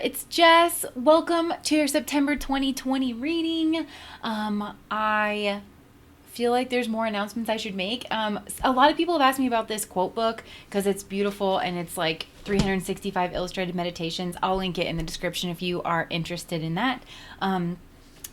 It's Jess. Welcome to your September 2020 reading. I feel like there's more announcements I should make. A lot of people have asked me about this quote book because it's beautiful and it's like 365 illustrated meditations. I'll link it in the description if you are interested in that.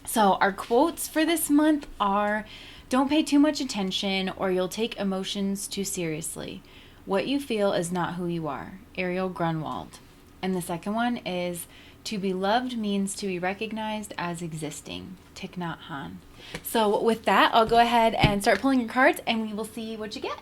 So our quotes for this month are: don't pay too much attention or you'll take emotions too seriously. What you feel is not who you are. Ariel Grunwald. And the second one is: to be loved means to be recognized as existing. Thich Nhat Hanh. So with that, I'll go ahead and start pulling your cards and we will see what you get.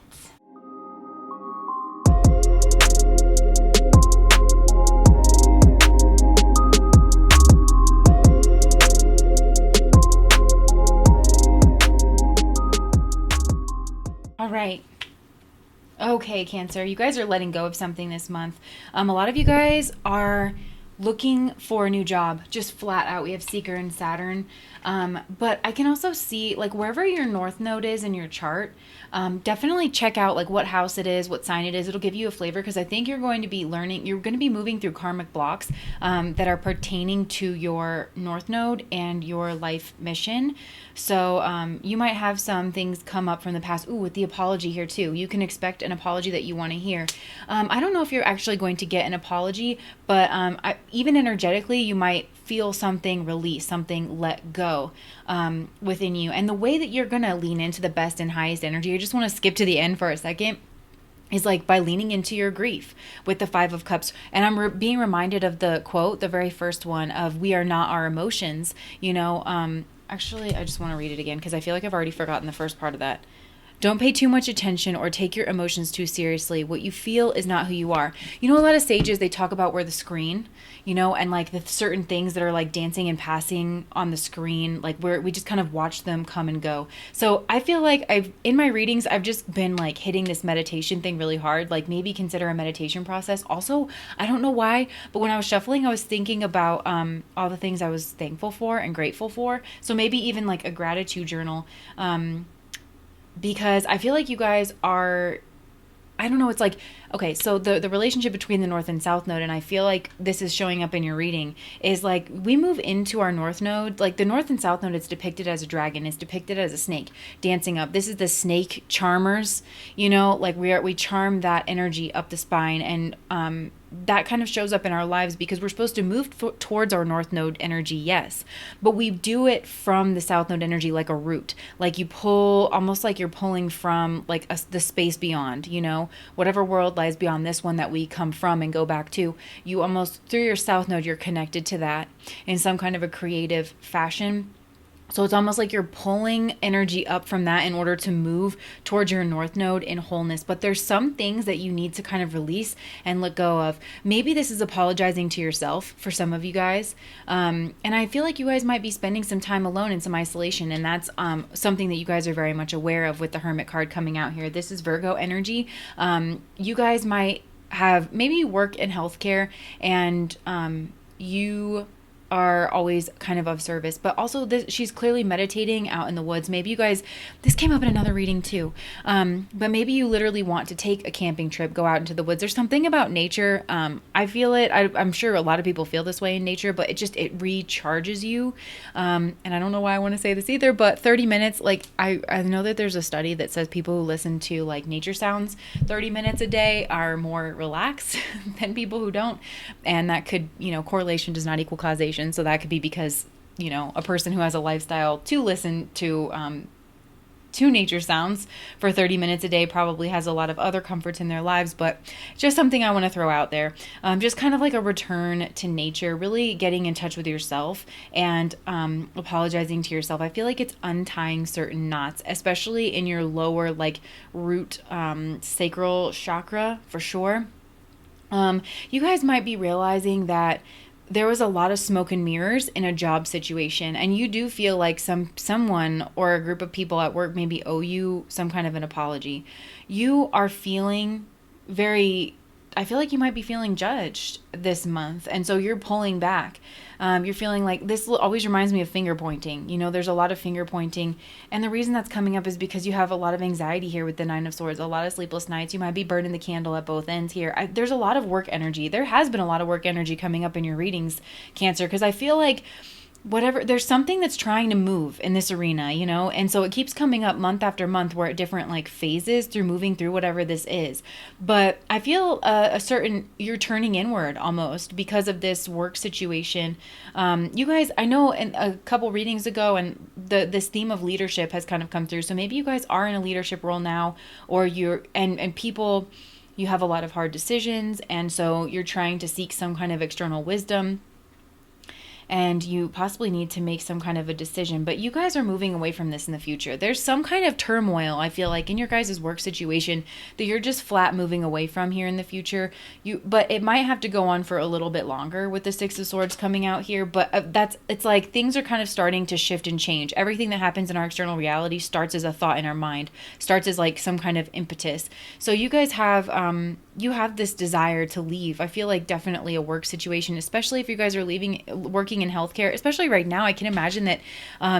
All right. Okay, Cancer, you guys are letting go of something this month. A lot of you guys are looking for a new job, just flat out. We have Seeker and Saturn. But I can also see, like, wherever your North Node is in your chart, definitely check out, like, what house it is, what sign it is. It'll give you a flavor, because I think you're going to be moving through karmic blocks that are pertaining to your North Node and your life mission. So you might have some things come up from the past. Ooh, with the apology here, too. You can expect an apology that you want to hear. I don't know if you're actually going to get an apology, but even energetically, you might feel something release, something let go within you. And the way that you're going to lean into the best and highest energy, I just want to skip to the end for a second, is like by leaning into your grief with the Five of Cups. And I'm being reminded of the quote, the very first one, of "we are not our emotions." Actually, I just want to read it again because I feel like I've already forgotten the first part of that. Don't pay too much attention or take your emotions too seriously. What you feel is not who you are. A lot of sages, they talk about where the screen, and like the certain things that are like dancing and passing on the screen, like where we just kind of watch them come and go. So I feel like in my readings, I've just been like hitting this meditation thing really hard. Like maybe consider a meditation process. Also, I don't know why, but when I was shuffling, I was thinking about all the things I was thankful for and grateful for. So maybe even like a gratitude journal. Because I feel like you guys are, I don't know, it's like, okay, so the relationship between the North and South Node, and I feel like this is showing up in your reading, is like we move into our North Node, like the North and South Node, it's depicted as a dragon, it's depicted as a snake dancing up. This is the snake charmers, like we charm that energy up the spine, and that kind of shows up in our lives because we're supposed to move towards our North Node energy, yes, but we do it from the South Node energy like a root. Like you pull, almost like you're pulling from like the space beyond, whatever world lies beyond this one that we come from and go back to. You almost, through your South Node, you're connected to that in some kind of a creative fashion. So it's almost like you're pulling energy up from that in order to move towards your North Node in wholeness. But there's some things that you need to kind of release and let go of. Maybe this is apologizing to yourself for some of you guys. And I feel like you guys might be spending some time alone in some isolation. And that's something that you guys are very much aware of with the Hermit card coming out here. This is Virgo energy. You guys might have, maybe you work in healthcare and you are always kind of service, but also she's clearly meditating out in the woods. Maybe you guys, this came up in another reading too, but maybe you literally want to take a camping trip, go out into the woods. There's something about nature. I feel it. I'm sure a lot of people feel this way in nature, but it recharges you. And I don't know why I want to say this either, but 30 minutes, like I know that there's a study that says people who listen to like nature sounds 30 minutes a day are more relaxed than people who don't. And that could, correlation does not equal causation. So that could be because, a person who has a lifestyle to listen to nature sounds for 30 minutes a day probably has a lot of other comforts in their lives, but just something I want to throw out there. Just kind of like a return to nature, really getting in touch with yourself and apologizing to yourself. I feel like it's untying certain knots, especially in your lower like root sacral chakra for sure. You guys might be realizing that there was a lot of smoke and mirrors in a job situation, and you do feel like someone or a group of people at work maybe owe you some kind of an apology. You are feeling very I feel like you might be feeling judged this month. And so you're pulling back. You're feeling like this always reminds me of finger pointing. You know, there's a lot of finger pointing. And the reason that's coming up is because you have a lot of anxiety here with the Nine of Swords, a lot of sleepless nights. You might be burning the candle at both ends here. There's a lot of work energy. There has been a lot of work energy coming up in your readings, Cancer, because I feel like there's something that's trying to move in this arena, you know, and so it keeps coming up month after month. We're at different like phases through moving through whatever this is, but I feel a certain, you're turning inward almost because of this work situation. You guys, I know in a couple readings ago, and this theme of leadership has kind of come through, so maybe you guys are in a leadership role now, or you're and people, you have a lot of hard decisions, and so you're trying to seek some kind of external wisdom, and you possibly need to make some kind of a decision, but you guys are moving away from this in the future. There's some kind of turmoil, I feel like, in your guys' work situation that you're just flat moving away from here in the future. But it might have to go on for a little bit longer with the Six of Swords coming out here, but it's like things are kind of starting to shift and change. Everything that happens in our external reality starts as a thought in our mind, starts as like some kind of impetus. So you guys have this desire to leave. I feel like definitely a work situation, especially if you guys are working in healthcare, especially right now. I can imagine that,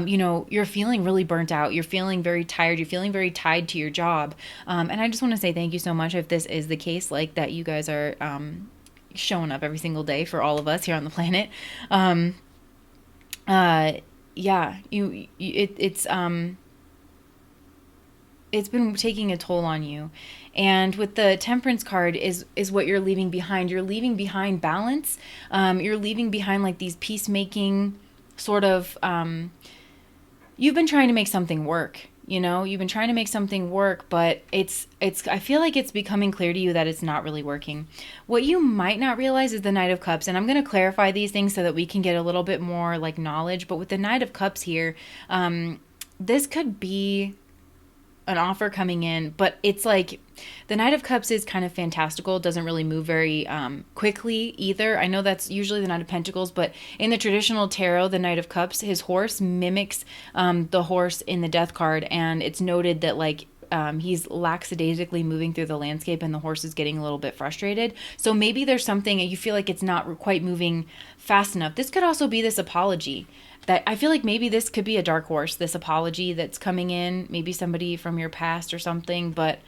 you're feeling really burnt out. You're feeling very tired. You're feeling very tied to your job. And I just want to say thank you so much if this is the case, like that you guys are showing up every single day for all of us here on the planet. It's been taking a toll on you. And with the Temperance card is what you're leaving behind. You're leaving behind balance. You're leaving behind like these peacemaking sort of, you've been trying to make something work. You've been trying to make something work, but I feel like it's becoming clear to you that it's not really working. What you might not realize is the Knight of Cups, and I'm going to clarify these things so that we can get a little bit more like knowledge. But with the Knight of Cups here, this could be an offer coming in, but it's like the Knight of Cups is kind of fantastical, doesn't really move very quickly either. I know that's usually the Knight of Pentacles, but in the traditional tarot, the Knight of Cups, his horse mimics the horse in the Death card, and it's noted that like he's lackadaisically moving through the landscape and the horse is getting a little bit frustrated. So maybe there's something you feel like it's not quite moving fast enough. This could also be this apology that I feel like maybe this could be a dark horse, this apology that's coming in, maybe somebody from your past or something. But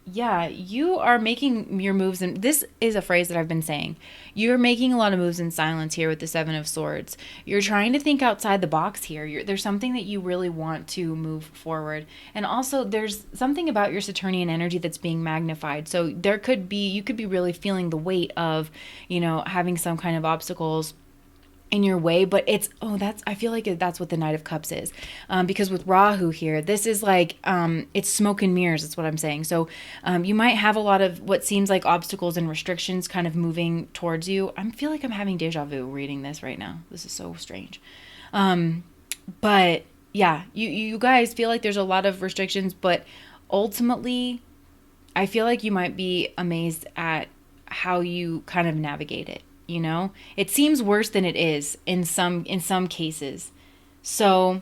you are making your moves, and this is a phrase that I've been saying. You're making a lot of moves in silence here with the Seven of Swords. You're trying to think outside the box here. There's something that you really want to move forward. And also there's something about your Saturnian energy that's being magnified. So you could be really feeling the weight of, having some kind of obstacles in your way, but I feel like that's what the Knight of Cups is, because with Rahu here, this is like it's smoke and mirrors. That's what I'm saying. So you might have a lot of what seems like obstacles and restrictions kind of moving towards you. I feel like I'm having deja vu reading this right now. This is so strange. But yeah, you guys feel like there's a lot of restrictions, but ultimately I feel like you might be amazed at how you kind of navigate it. It seems worse than it is in some cases. So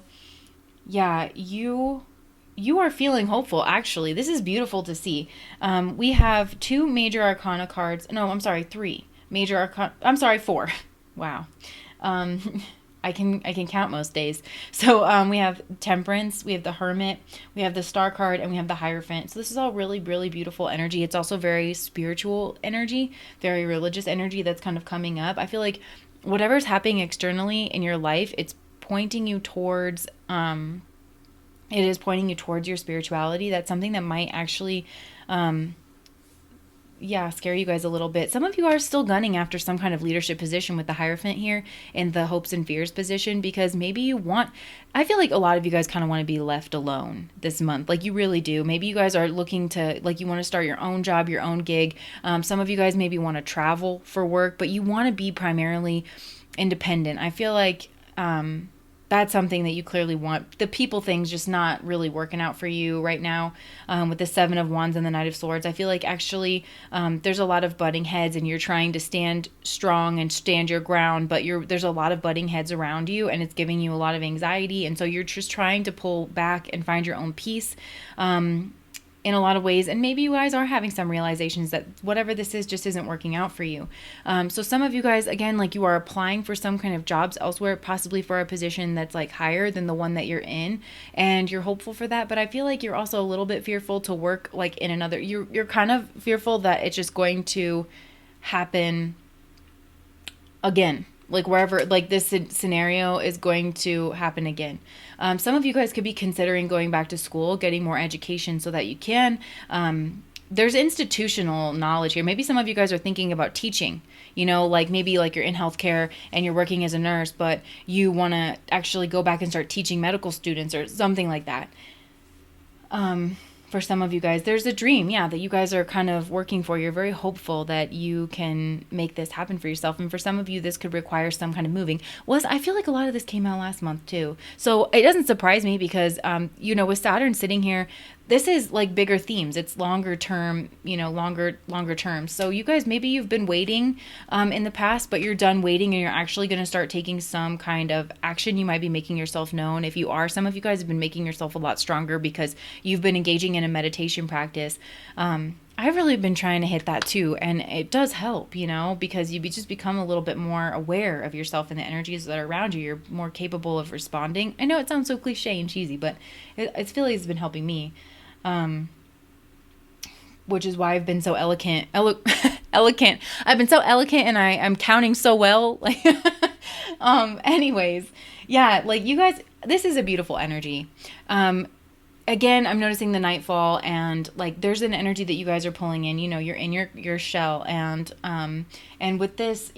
yeah, you are feeling hopeful. Actually, this is beautiful to see. We have 2 major arcana cards. No, I'm sorry, 3 major arcana. I'm sorry, 4. Wow. I can count most days. So we have Temperance, we have the Hermit, we have the Star card, and we have the Hierophant. So this is all really, really beautiful energy. It's also very spiritual energy, very religious energy that's kind of coming up. I feel like whatever's happening externally in your life, it's pointing you towards your spirituality. That's something that might actually scare you guys a little bit. Some of you are still gunning after some kind of leadership position with the Hierophant here in the hopes and fears position, because maybe I feel like a lot of you guys kind of want to be left alone this month. Like you really do. Maybe you guys are looking to, like, you want to start your own job, your own gig. Some of you guys maybe want to travel for work, but you want to be primarily independent. I feel like, that's something that you clearly want. The people thing's just not really working out for you right now with the Seven of Wands and the Knight of Swords. I feel like actually there's a lot of butting heads, and you're trying to stand strong and stand your ground, but there's a lot of butting heads around you, and it's giving you a lot of anxiety. And so you're just trying to pull back and find your own peace. in a lot of ways, and maybe you guys are having some realizations that whatever this is just isn't working out for you. So some of you guys, again, like you are applying for some kind of jobs elsewhere, possibly for a position that's like higher than the one that you're in, and you're hopeful for that. But I feel like you're also a little bit fearful to work like in another. You're kind of fearful that it's just going to happen again, like wherever, like this scenario is going to happen again. Some of you guys could be considering going back to school, getting more education so that you can. There's institutional knowledge here. Maybe some of you guys are thinking about teaching, like maybe like you're in healthcare and you're working as a nurse, but you want to actually go back and start teaching medical students or something like that. For some of you guys, there's a dream, that you guys are kind of working for. You're very hopeful that you can make this happen for yourself. And for some of you, this could require some kind of moving. I feel like a lot of this came out last month too. So it doesn't surprise me because, with Saturn sitting here, this is like bigger themes. It's longer term, longer term. So you guys, maybe you've been waiting in the past, but you're done waiting and you're actually going to start taking some kind of action. You might be making yourself known. If you are, some of you guys have been making yourself a lot stronger because you've been engaging in a meditation practice. I've really been trying to hit that too. And it does help, because you just become a little bit more aware of yourself and the energies that are around you. You're more capable of responding. I know it sounds so cliche and cheesy, but I feel like it's been helping me. Which is why I've been so eloquent. I've been so eloquent and I'm counting so well. Anyways, like you guys, this is a beautiful energy. Again, I'm noticing the nightfall and like there's an energy that you guys are pulling in, you're in your shell and with this,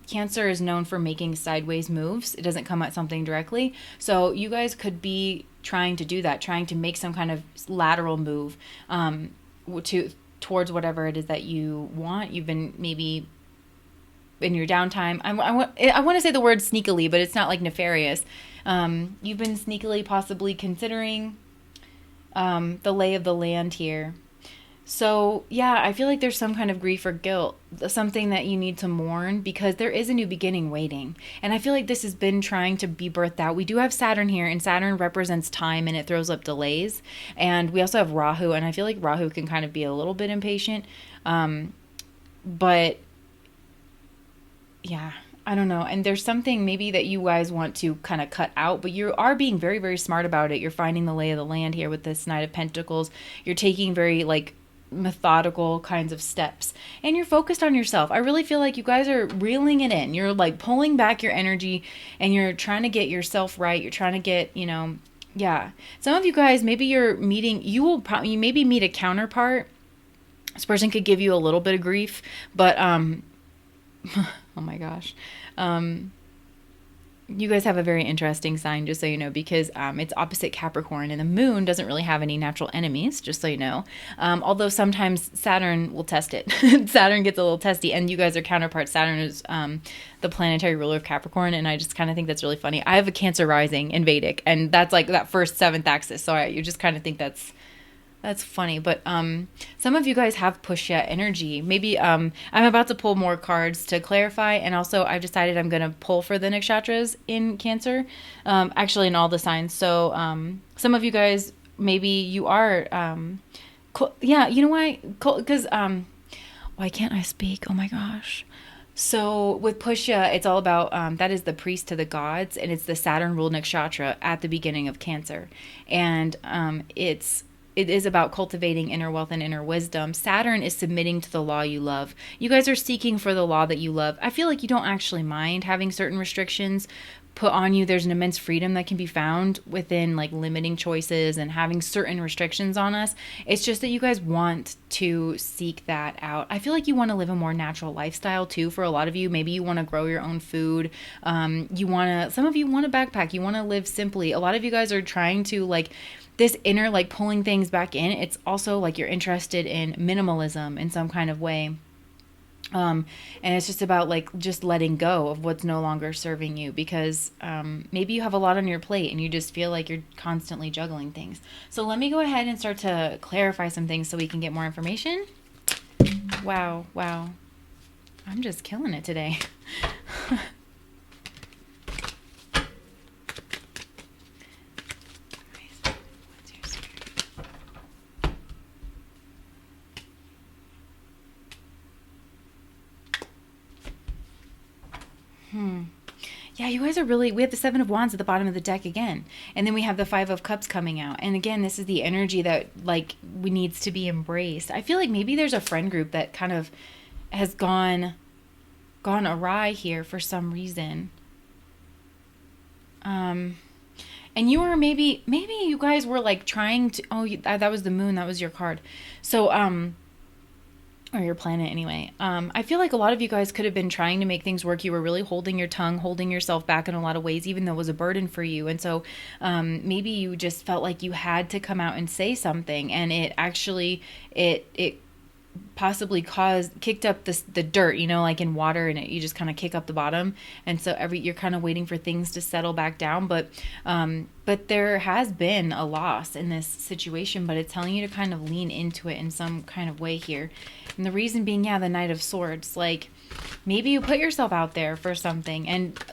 Cancer is known for making sideways moves. It doesn't come at something directly. So you guys could be trying to do that, trying to make some kind of lateral move towards whatever it is that you want. You've been maybe in your downtime. I want to say the word sneakily, but it's not like nefarious. You've been sneakily possibly considering the lay of the land here. So I feel like there's some kind of grief or guilt, something that you need to mourn because there is a new beginning waiting. And I feel like this has been trying to be birthed out. We do have Saturn here, and Saturn represents time and it throws up delays. And we also have Rahu, and I feel like Rahu can kind of be a little bit impatient. But I don't know. And there's something maybe that you guys want to kind of cut out, but you are being very, very smart about it. You're finding the lay of the land here with this Knight of Pentacles. You're taking very like methodical kinds of steps and you're focused on yourself. I really feel like you guys are reeling it in. You're like pulling back your energy and you're trying to get yourself right. You're trying to get, some of you guys, maybe you're meeting, you maybe meet a counterpart. This person could give you a little bit of grief, but, oh my gosh. You guys have a very interesting sign, just so you know, because it's opposite Capricorn and the moon doesn't really have any natural enemies, just so you know. Although sometimes Saturn will test it. Saturn gets a little testy and you guys are counterparts. Saturn is the planetary ruler of Capricorn, and I just kind of think that's really funny. I have a Cancer rising in Vedic, and that's like that first 7th axis, so you just kind of think that's funny. But some of you guys have Pushya energy. Maybe I'm about to pull more cards to clarify. And also I've decided I'm going to pull for the Nakshatras in Cancer. Actually in all the signs. So some of you guys, maybe you are, you know why? Because why can't I speak? Oh my gosh. So with Pushya, it's all about, that is the priest to the gods. And it's the Saturn ruled Nakshatra at the beginning of Cancer. And it is about cultivating inner wealth and inner wisdom. Saturn is submitting to the law you love. You guys are seeking for the law that you love. I feel like you don't actually mind having certain restrictions put on you. There's an immense freedom that can be found within like limiting choices and having certain restrictions on us. It's just that you guys want to seek that out. I feel like you want to live a more natural lifestyle too. For a lot of you, maybe you want to grow your own food. Some of you want to backpack. You want to live simply. A lot of you guys are trying to like this inner like pulling things back in. It's also like you're interested in minimalism in some kind of way. And it's just about like just letting go of what's no longer serving you because maybe you have a lot on your plate and you just feel like you're constantly juggling things. So let me go ahead and start to clarify some things so we can get more information. Wow. I'm just killing it today. Yeah, you guys are really, we have the Seven of Wands at the bottom of the deck again. And then we have the Five of Cups coming out. And again, this is the energy that like we needs to be embraced. I feel like maybe there's a friend group that kind of has gone awry here for some reason. And you were maybe you guys were like trying to, that was the moon, that was your card. So, or your planet anyway. I feel like a lot of you guys could have been trying to make things work. You were really holding your tongue, holding yourself back in a lot of ways, even though it was a burden for you. And so maybe you just felt like you had to come out and say something, and it actually, it possibly kicked up the dirt, like in water, and you just kind of kick up the bottom. And so you're kind of waiting for things to settle back down. But there has been a loss in this situation, but it's telling you to kind of lean into it in some kind of way here. And the reason being, the Knight of Swords, like maybe you put yourself out there for something, and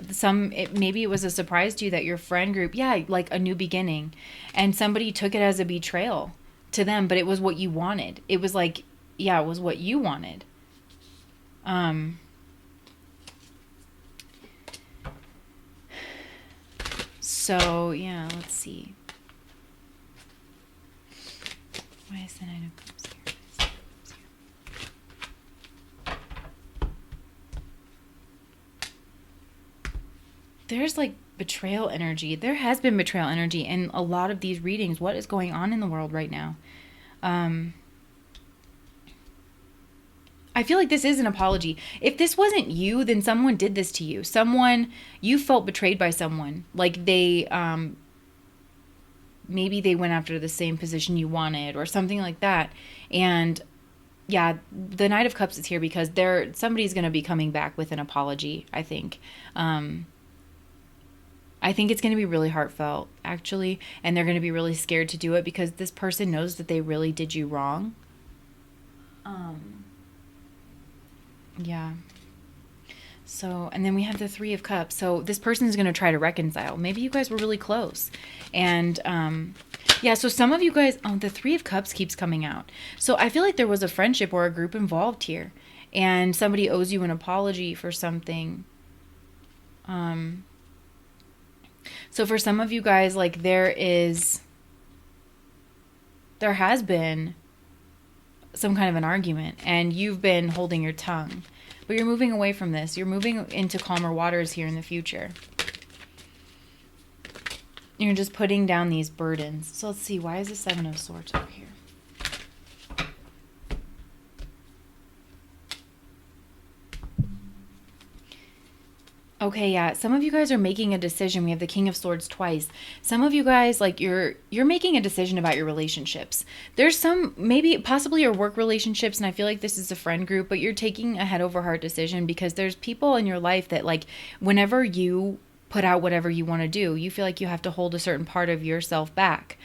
maybe it was a surprise to you that your friend group, like a new beginning, and somebody took it as a betrayal to them, but it was what you wanted. It was like, it was what you wanted. So, let's see. Why is the Knight of Cups here? There's like betrayal energy. There has been betrayal energy in a lot of these readings. What is going on in the world right now? I feel like this is an apology. If this wasn't you, then someone did this to you. You felt betrayed by someone. Like they, maybe they went after the same position you wanted or something like that. And the Knight of Cups is here because somebody's going to be coming back with an apology, I think. I think it's going to be really heartfelt, actually. And they're going to be really scared to do it because this person knows that they really did you wrong. So, and then we have the Three of Cups. So this person is going to try to reconcile. Maybe you guys were really close. And, so some of you guys, the Three of Cups keeps coming out. So I feel like there was a friendship or a group involved here. And somebody owes you an apology for something. So for some of you guys, like there has been some kind of an argument, and you've been holding your tongue, but you're moving away from this. You're moving into calmer waters here in the future. You're just putting down these burdens. So let's see, why is the Seven of Swords over here? Okay, some of you guys are making a decision. We have the King of Swords twice. Some of you guys, like you're making a decision about your relationships. There's some, maybe possibly your work relationships, and I feel like this is a friend group, but you're taking a head over heart decision because there's people in your life that like whenever you put out whatever you want to do, you feel like you have to hold a certain part of yourself back.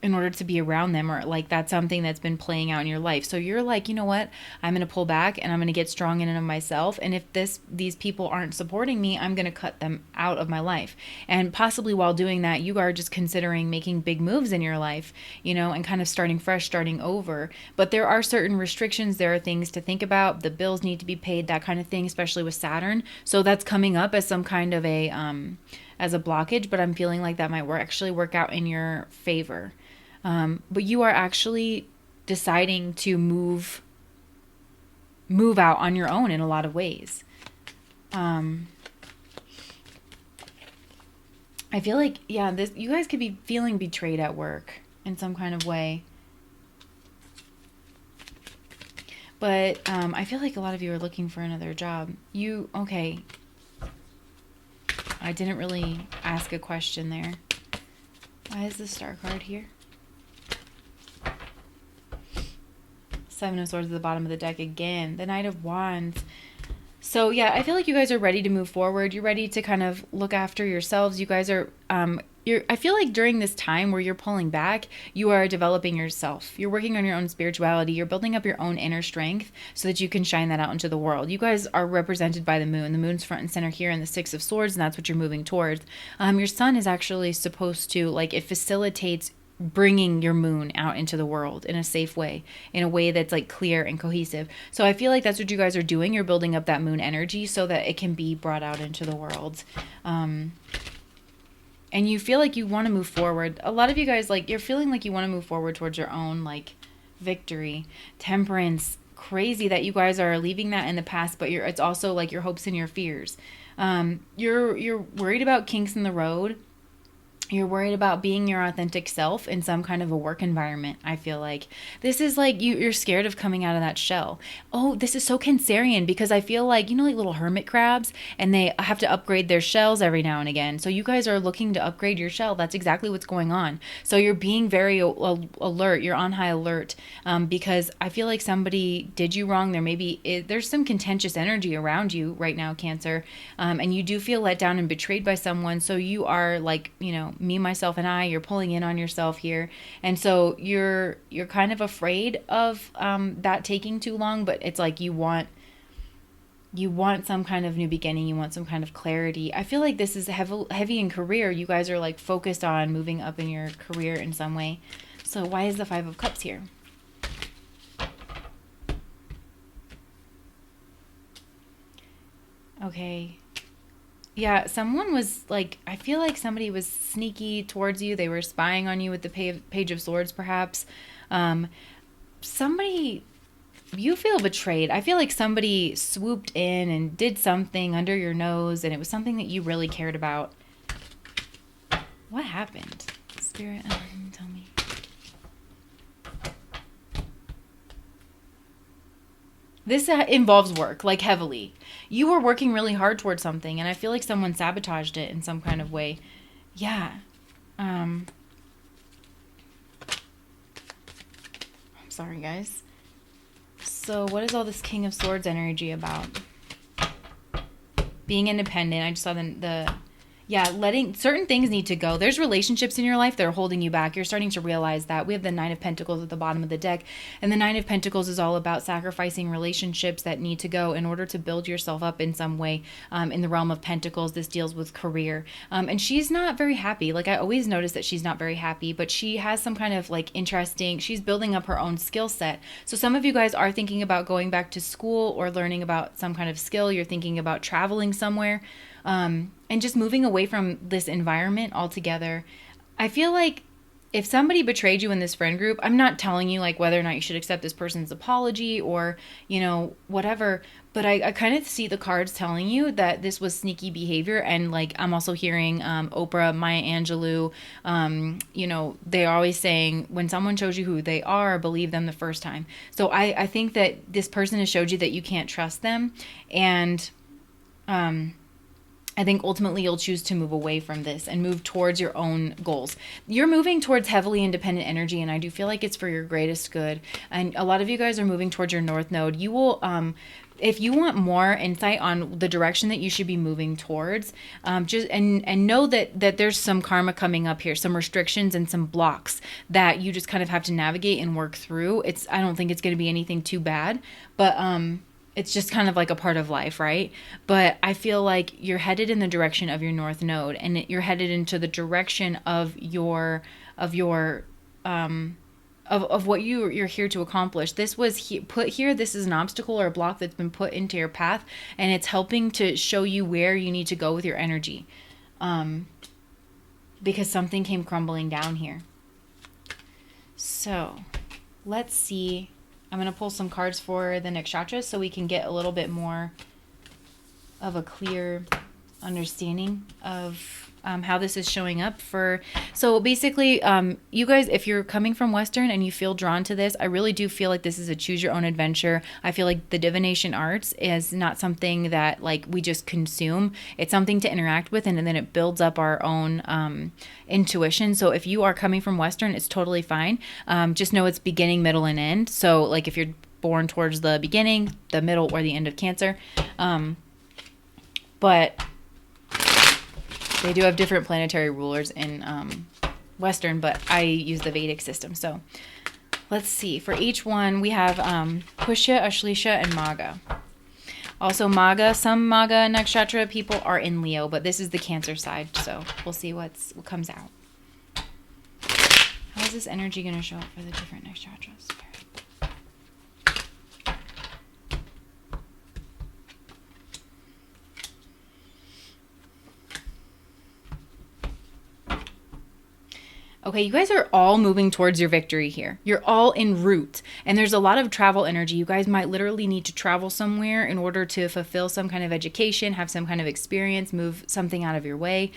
In order to be around them, or like that's something that's been playing out in your life. So you're like, you know what? I'm going to pull back and I'm going to get strong in and of myself. And if these people aren't supporting me, I'm going to cut them out of my life. And possibly while doing that, you are just considering making big moves in your life, and kind of starting fresh, starting over. But there are certain restrictions. There are things to think about. The bills need to be paid, that kind of thing, especially with Saturn. So that's coming up as some kind of as a blockage, but I'm feeling like that might actually work out in your favor. But you are actually deciding to move out on your own in a lot of ways. I feel like, you guys could be feeling betrayed at work in some kind of way. But I feel like a lot of you are looking for another job. Okay. I didn't really ask a question there. Why is the Star card here? Seven of Swords at the bottom of the deck again. The Knight of Wands. So I feel like you guys are ready to move forward. You're ready to kind of look after yourselves. You guys are, I feel like during this time where you're pulling back, you are developing yourself. You're working on your own spirituality. You're building up your own inner strength so that you can shine that out into the world. You guys are represented by the moon. The moon's front and center here in the Six of Swords, and that's what you're moving towards. Your sun is actually supposed to, like, it facilitates bringing your moon out into the world in a safe way, in a way that's like clear and cohesive. So I feel like that's what you guys are doing. You're building up that moon energy so that it can be brought out into the world. And you feel like you want to move forward. A lot of you guys, like, you're feeling like you want to move forward towards your own, like, victory. Temperance. Crazy that you guys are leaving that in the past, but it's also like your hopes and your fears. You're worried about kinks in the road. You're worried about being your authentic self in some kind of a work environment. I feel like this is like you're scared of coming out of that shell. Oh, this is so Cancerian, because I feel like, you know, like little hermit crabs, and they have to upgrade their shells every now and again. So you guys are looking to upgrade your shell. That's exactly what's going on. So you're being very alert. You're on high alert, because I feel like somebody did you wrong. There's some contentious energy around you right now, Cancer, and you do feel let down and betrayed by someone. So you are like, you know, me, myself, and I, you're pulling in on yourself here. And so you're kind of afraid of that taking too long, but it's like you want some kind of new beginning. You want some kind of clarity. I feel like this is heavy in career. You guys are like focused on moving up in your career in some way. So why is the Five of Cups here? Okay. Yeah, someone was like, I feel like somebody was sneaky towards you. They were spying on you with the Page of Swords, perhaps. Somebody, you feel betrayed. I feel like somebody swooped in and did something under your nose, and it was something that you really cared about. What happened? Spirit, tell me. This involves work, like heavily. You were working really hard towards something, and I feel like someone sabotaged it in some kind of way. Yeah. I'm sorry, guys. So what is all this King of Swords energy about? Being independent. I just saw letting certain things need to go. There's relationships in your life that are holding you back. You're starting to realize that. We have the Nine of Pentacles at the bottom of the deck, and the Nine of Pentacles is all about sacrificing relationships that need to go in order to build yourself up in some way. In the realm of Pentacles, this deals with career. And she's not very happy. Like, I always notice that she's not very happy, but she has some kind of like she's building up her own skill set. So some of you guys are thinking about going back to school or learning about some kind of skill. You're thinking about traveling somewhere. And just moving away from this environment altogether. I feel like if somebody betrayed you in this friend group, I'm not telling you like whether or not you should accept this person's apology or, you know, whatever, but I kind of see the cards telling you that this was sneaky behavior. And like, I'm also hearing Oprah, Maya Angelou, you know, they're always saying when someone shows you who they are, believe them the first time. So I think that this person has showed you that you can't trust them. And I think ultimately you'll choose to move away from this and move towards your own goals. You're moving towards heavily independent energy, and I do feel like it's for your greatest good. And a lot of you guys are moving towards your North Node. You will, if you want more insight on the direction that you should be moving towards, just and know that there's some karma coming up here, some restrictions and some blocks that you just kind of have to navigate and work through. I don't think it's going to be anything too bad, but it's just kind of like a part of life, right? But I feel like you're headed in the direction of your North Node, and you're headed into the direction of what you're here to accomplish. This was put here. This is an obstacle or a block that's been put into your path, and it's helping to show you where you need to go with your energy, because something came crumbling down here. So let's see. I'm going to pull some cards for the Nakshatras so we can get a little bit more of a clear understanding of how this is showing up so basically, you guys, if you're coming from Western and you feel drawn to this, I really do feel like this is a choose your own adventure. I feel like the divination arts is not something that like we just consume. It's something to interact with, and then it builds up our own intuition. So if you are coming from Western, it's totally fine. Just know it's beginning, middle, and end. So like if you're born towards the beginning, the middle, or the end of Cancer, but they do have different planetary rulers in Western, but I use the Vedic system. So let's see. For each one, we have Pushya, Ashleisha, and Magha. Also Magha, some Magha Nakshatra people are in Leo, but this is the Cancer side. So we'll see what comes out. How is this energy going to show up for the different nakshatras? Okay, you guys are all moving towards your victory here. You're all en route, and there's a lot of travel energy. You guys might literally need to travel somewhere in order to fulfill some kind of education, have some kind of experience, move something out of your way.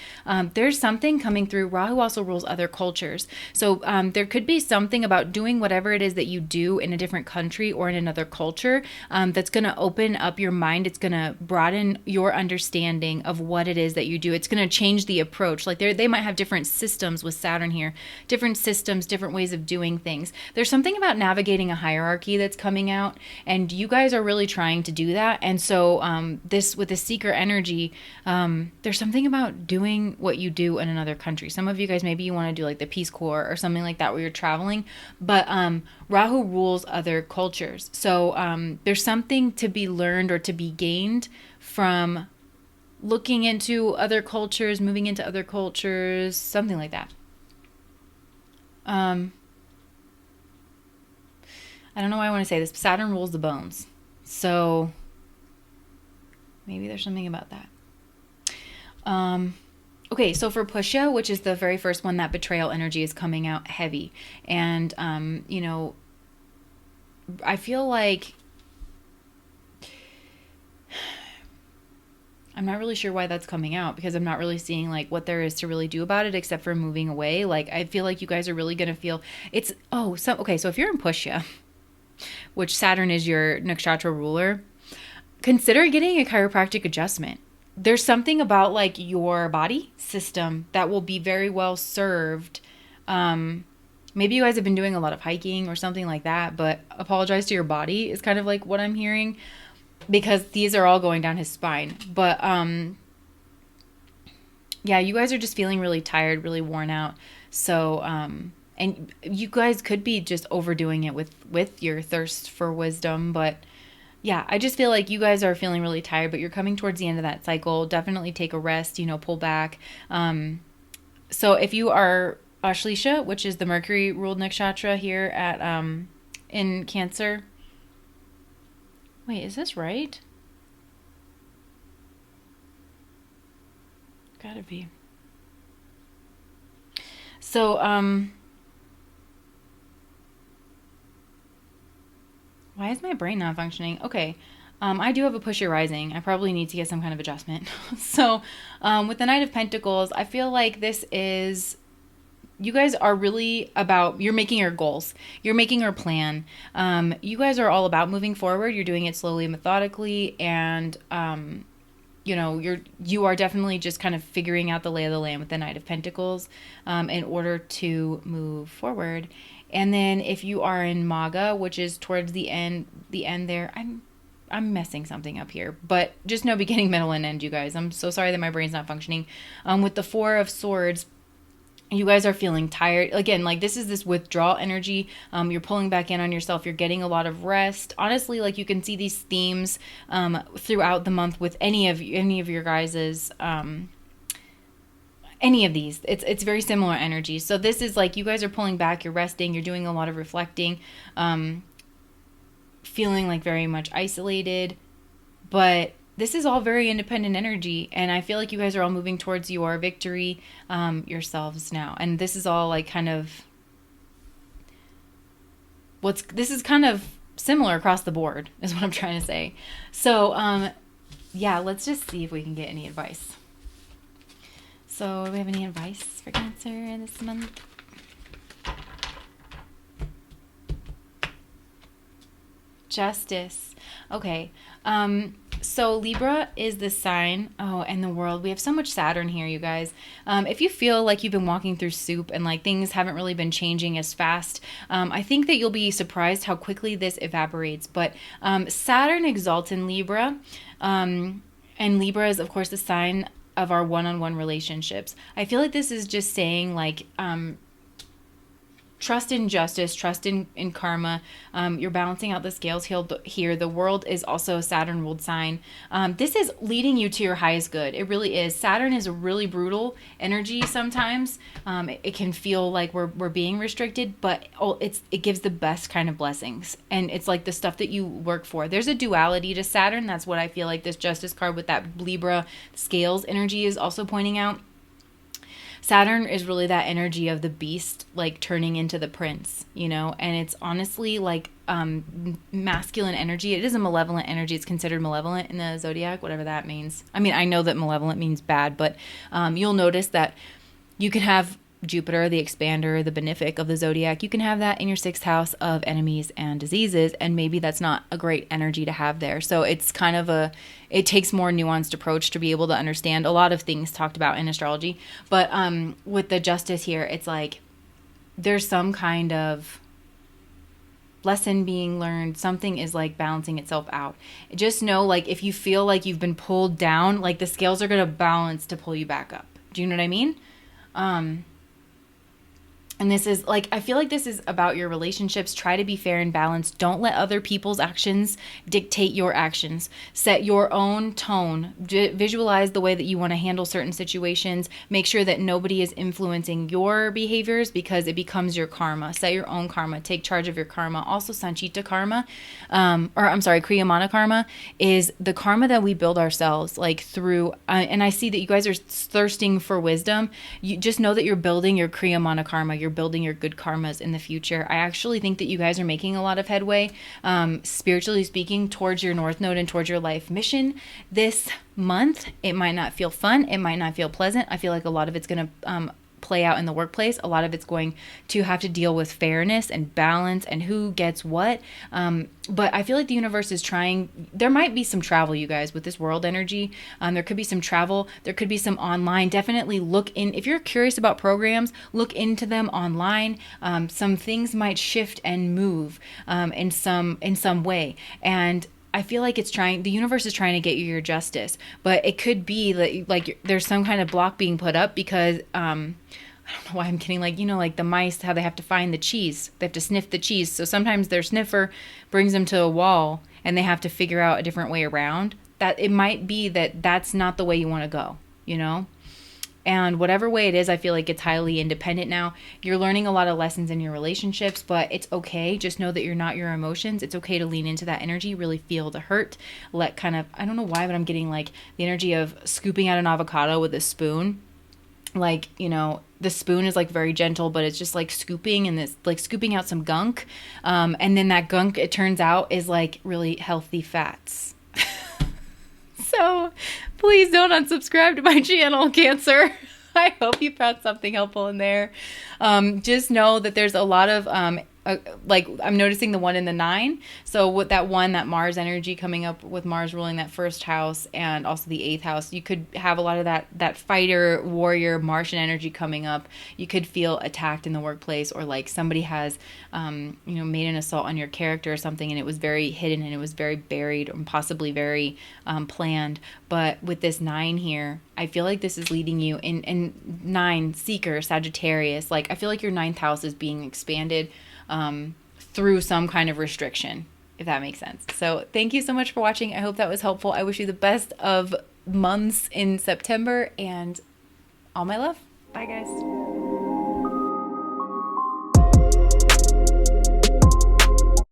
There's something coming through. Rahu also rules other cultures. So there could be something about doing whatever it is that you do in a different country or in another culture that's going to open up your mind. It's going to broaden your understanding of what it is that you do. It's going to change the approach. Like they might have different systems with Saturn here. Different systems, different ways of doing things. There's something about navigating a hierarchy that's coming out, and you guys are really trying to do that. And so this with the seeker energy, there's something about doing what you do in another country. Some of you guys, maybe you want to do like the Peace Corps or something like that where you're traveling, but Rahu rules other cultures. So there's something to be learned or to be gained from looking into other cultures, moving into other cultures, something like that. I don't know why I want to say this, but Saturn rules the bones. So maybe there's something about that. Okay, so for Pushya, which is the very first one, that betrayal energy is coming out heavy. And, you know, I feel like I'm not really sure why that's coming out, because I'm not really seeing like what there is to really do about it except for moving away. Like I feel like you guys are really going to feel it's, okay. So if you're in Pushya, which Saturn is your nakshatra ruler, consider getting a chiropractic adjustment. There's something about like your body system that will be very well served. Maybe you guys have been doing a lot of hiking or something like that, but apologize to your body is kind of like what I'm hearing, because these are all going down his spine. But yeah, you guys are just feeling really tired, really worn out. So and you guys could be just overdoing it with your thirst for wisdom. But yeah, I just feel like you guys are feeling really tired, but you're coming towards the end of that cycle. Definitely take a rest, you know, pull back. So if you are Ashleisha, which is the Mercury ruled nakshatra here at in Cancer. Wait, is this right? Gotta be. So, why is my brain not functioning? Okay. I do have a Pushya rising. I probably need to get some kind of adjustment. So, with the Knight of Pentacles, I feel like this is, you guys are really about, you're making your goals. You're making your plan. You guys are all about moving forward. You're doing it slowly, methodically, and you know, you are definitely just kind of figuring out the lay of the land with the Knight of Pentacles in order to move forward. And then if you are in Maga, which is towards the end there, I'm messing something up here, but just no beginning, middle, and end, you guys. I'm so sorry that my brain's not functioning. With the Four of Swords, you guys are feeling tired. Again, like this is this withdrawal energy. You're pulling back in on yourself. You're getting a lot of rest. Honestly, like you can see these themes throughout the month with any of your guys's any of these. It's very similar energy. So this is like you guys are pulling back. You're resting. You're doing a lot of reflecting. Feeling like very much isolated, but this is all very independent energy, and I feel like you guys are all moving towards your victory yourselves now. And this is all like kind of this is kind of similar across the board is what I'm trying to say. So yeah, let's just see if we can get any advice. So do we have any advice for Cancer this month? Justice. Okay. So Libra is the sign. Oh, and the World. We have so much Saturn here, you guys. If you feel like you've been walking through soup and like things haven't really been changing as fast, I think that you'll be surprised how quickly this evaporates. But Saturn exalts in Libra. And Libra is, of course, the sign of our one-on-one relationships. I feel like this is just saying like, trust in justice, trust in karma. You're balancing out the scales here. The world is also a Saturn ruled sign. This is leading you to your highest good. It really is. Saturn is a really brutal energy sometimes. It can feel like we're being restricted, but it gives the best kind of blessings. And it's like the stuff that you work for. There's a duality to Saturn. That's what I feel like this Justice card with that Libra scales energy is also pointing out. Saturn is really that energy of the beast, like turning into the prince, you know, and it's honestly like masculine energy. It is a malevolent energy. It's considered malevolent in the zodiac, whatever that means. I mean, I know that malevolent means bad, but you'll notice that you can have Jupiter, the expander, the benefic of the zodiac. You can have that in your 6th house of enemies and diseases, and maybe that's not a great energy to have there. So it's kind of it takes more nuanced approach to be able to understand a lot of things talked about in astrology. But with the Justice here, it's like there's some kind of lesson being learned. Something is like balancing itself out. Just know, like, if you feel like you've been pulled down, like the scales are going to balance to pull you back up. Do you know what I mean? And this is like, I feel like this is about your relationships. Try to be fair and balanced. Don't let other people's actions dictate your actions. Set your own tone. Visualize the way that you want to handle certain situations. Make sure that nobody is influencing your behaviors because it becomes your karma. Set your own karma. Take charge of your karma. Also, Sanchita karma, Kriyamana karma is the karma that we build ourselves, like through, and I see that you guys are thirsting for wisdom. You just know that you're building your Kriyamana karma. You're building your good karmas in the future. I actually think that you guys are making a lot of headway, spiritually speaking, towards your North Node and towards your life mission this month. It might not feel fun. It might not feel pleasant. I feel like a lot of it's going to play out in the workplace. A lot of it's going to have to deal with fairness and balance and who gets what. But I feel like the universe is trying. There might be some travel, you guys, with this world energy. There could be some travel. There could be some online. Definitely look in. If you're curious about programs, look into them online. Some things might shift and move in some way. And I feel like the universe is trying to get you your justice, but it could be like there's some kind of block being put up because, I don't know why I'm kidding. Like, you know, like the mice, how they have to find the cheese. They have to sniff the cheese. So sometimes their sniffer brings them to a wall and they have to figure out a different way around. That it might be that that's not the way you want to go, you know? And whatever way it is, I feel like it's highly independent now. You're learning a lot of lessons in your relationships, but it's okay. Just know that you're not your emotions. It's okay to lean into that energy, really feel the hurt. I don't know why, but I'm getting like the energy of scooping out an avocado with a spoon. Like, you know, the spoon is like very gentle, but it's just like scooping and this like scooping out some gunk. And then that gunk, it turns out, is like really healthy fats. So please don't unsubscribe to my channel, Cancer. I hope you found something helpful in there. Just know that there's a lot of like I'm noticing the 1 and the 9. So with that Mars energy coming up with Mars ruling that 1st house and also the 8th house, you could have a lot of that fighter, warrior, Martian energy coming up. You could feel attacked in the workplace, or like somebody has, made an assault on your character or something, and it was very hidden and it was very buried and possibly very planned. But with this 9 here, I feel like this is leading you in 9, Seeker, Sagittarius. Like I feel like your 9th house is being expanded through some kind of restriction, if that makes sense. So thank you so much for watching. I hope that was helpful. I wish you the best of months in September and all my love. Bye guys.